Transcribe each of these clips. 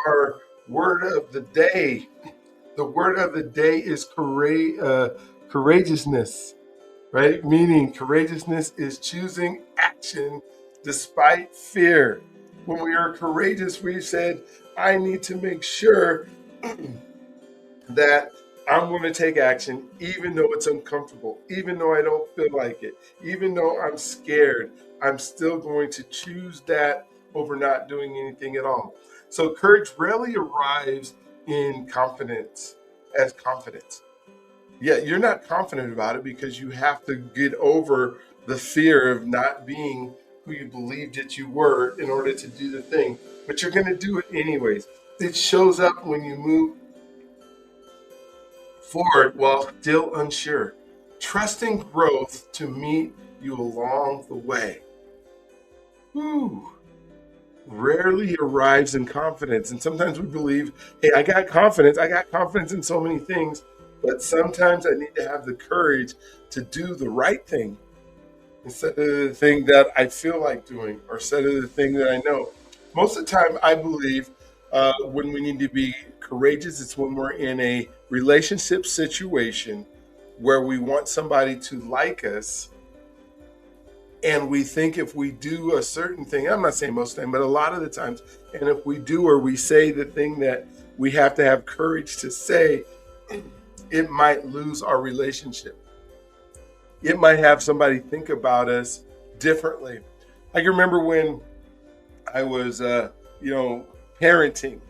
our word of the day. The word of the day is courageousness, right? Meaning courageousness is choosing action despite fear. When we are courageous, we said, I need to make sure that I'm going to take action, even though it's uncomfortable, even though I don't feel like it, even though I'm scared. I'm still going to choose that over not doing anything at all. So courage rarely arrives in confidence as confidence. Yeah, you're not confident about it because you have to get over the fear of not being who you believed that you were in order to do the thing. But you're going to do it anyways. It shows up when you move forward while still unsure, trusting growth to meet you along the way. Whew. Rarely arrives in confidence. And sometimes we believe, hey, I got confidence in so many things, but sometimes I need to have the courage to do the right thing instead of the thing that I feel like doing or instead of the thing that I know. Most of the time, I believe when we need to be courageous, it's when we're in a relationship situation where we want somebody to like us and we think if we do a certain thing, I'm not saying most of the time, but a lot of the times, and if we do or we say the thing that we have to have courage to say, it might lose our relationship. It might have somebody think about us differently. I can remember when I was, parenting,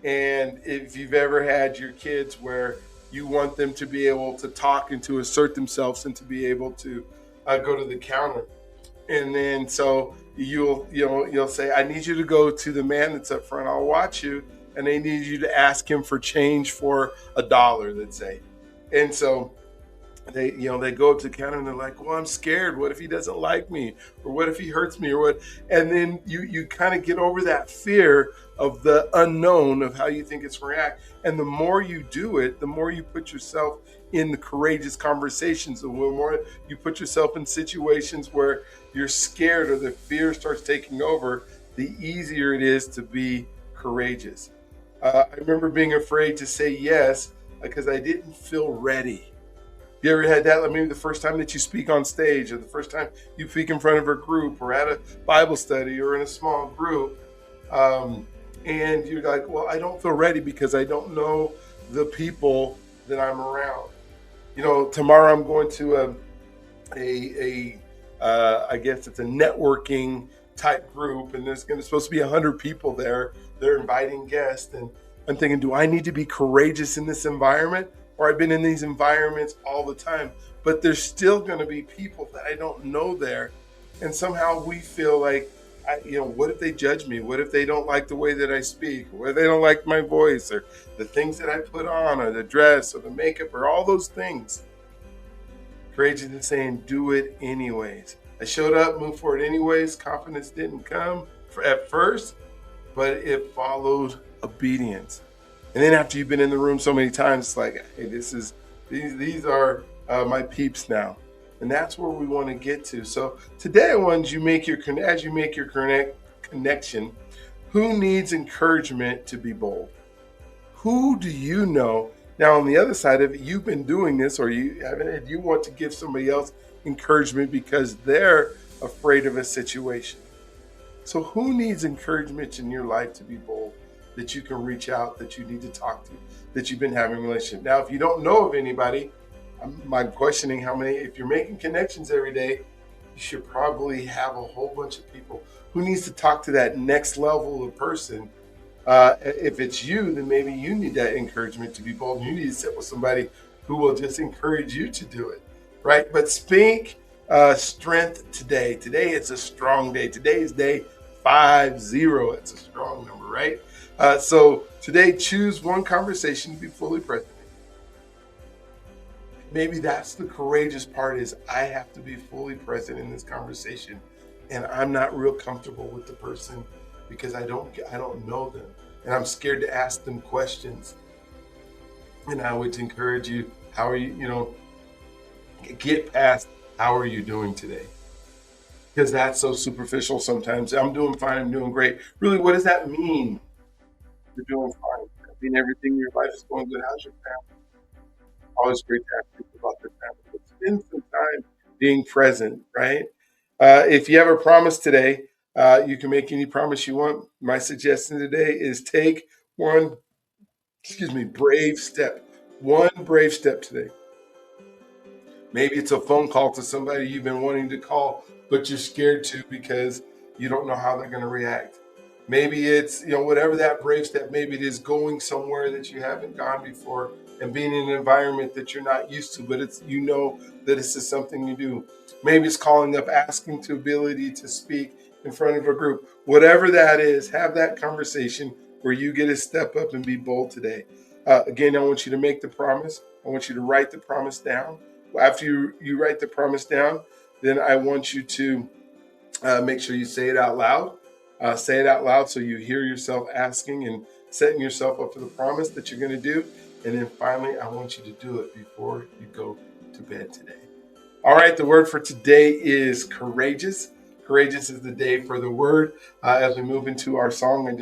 and if you've ever had your kids where you want them to be able to talk and to assert themselves and to be able to go to the counter, and then so you'll say, I need you to go to the man that's up front, I'll watch you, and they need you to ask him for change for $1, let's say. And so they go up to the counter and they're like, well, I'm scared, what if he doesn't like me, or what if he hurts me, or what? And then you kind of get over that fear of the unknown of how you think it's going to react. And the more you do it, the more you put yourself in the courageous conversations, the more you put yourself in situations where you're scared or the fear starts taking over, the easier it is to be courageous. I remember being afraid to say yes because I didn't feel ready. You ever had that? Like maybe the first time that you speak on stage, or the first time you speak in front of a group, or at a Bible study, or in a small group, and you're like, "Well, I don't feel ready because I don't know the people that I'm around." Tomorrow I'm going to I guess it's a networking type group, and there's supposed to be 100 people there. They're inviting guests, and I'm thinking, do I need to be courageous in this environment? Or I've been in these environments all the time, but there's still going to be people that I don't know there. And somehow we feel like, what if they judge me? What if they don't like the way that I speak? What if they don't like my voice, or the things that I put on, or the dress, or the makeup, or all those things? Courageous is saying, do it anyways. I showed up, moved forward anyways. Confidence didn't come at first, but it followed obedience. And then after you've been in the room so many times, it's like, hey, these are my peeps now. And that's where we want to get to. So today I want you as you make your connection, who needs encouragement to be bold? Who do you know? Now, on the other side of it, you've been doing this, or you haven't, and you want to give somebody else encouragement because they're afraid of a situation. So who needs encouragement in your life to be bold, that you can reach out, that you need to talk to, that you've been having a relationship? Now, if you don't know of anybody, I'm questioning how many. If you're making connections every day, you should probably have a whole bunch of people who needs to talk to that next level of person. If it's you, then maybe you need that encouragement to be bold. You need to sit with somebody who will just encourage you to do it, right? But speak strength today. Today it's a strong day. Today is day 50. It's a strong number, right? So today, choose one conversation to be fully present. Maybe that's the courageous part, is I have to be fully present in this conversation, and I'm not real comfortable with the person because I don't know them, and I'm scared to ask them questions. And I would encourage you, how are you, get past how are you doing today? Because that's so superficial sometimes. I'm doing fine, I'm doing great. Really, what does that mean? You're doing fine. I mean, everything in your life is going good. How's your family? Always great to ask people about their family. But spend some time being present, right? If you have a promise today, you can make any promise you want. My suggestion today is take one, brave step. One brave step today. Maybe it's a phone call to somebody you've been wanting to call, but you're scared to because you don't know how they're going to react. Maybe it's, whatever that brave step, maybe it is going somewhere that you haven't gone before and being in an environment that you're not used to, but it's, that this is something you do. Maybe it's calling up, asking to ability to speak in front of a group. Whatever that is, have that conversation where you get to step up and be bold today. Again, I want you to make the promise. I want you to write the promise down. After you write the promise down, then I want you to make sure you say it out loud. Say it out loud so you hear yourself asking and setting yourself up for the promise that you're going to do. And then finally, I want you to do it before you go to bed today. All right, the word for today is courageous. Courageous is the day for the word as we move into our song and just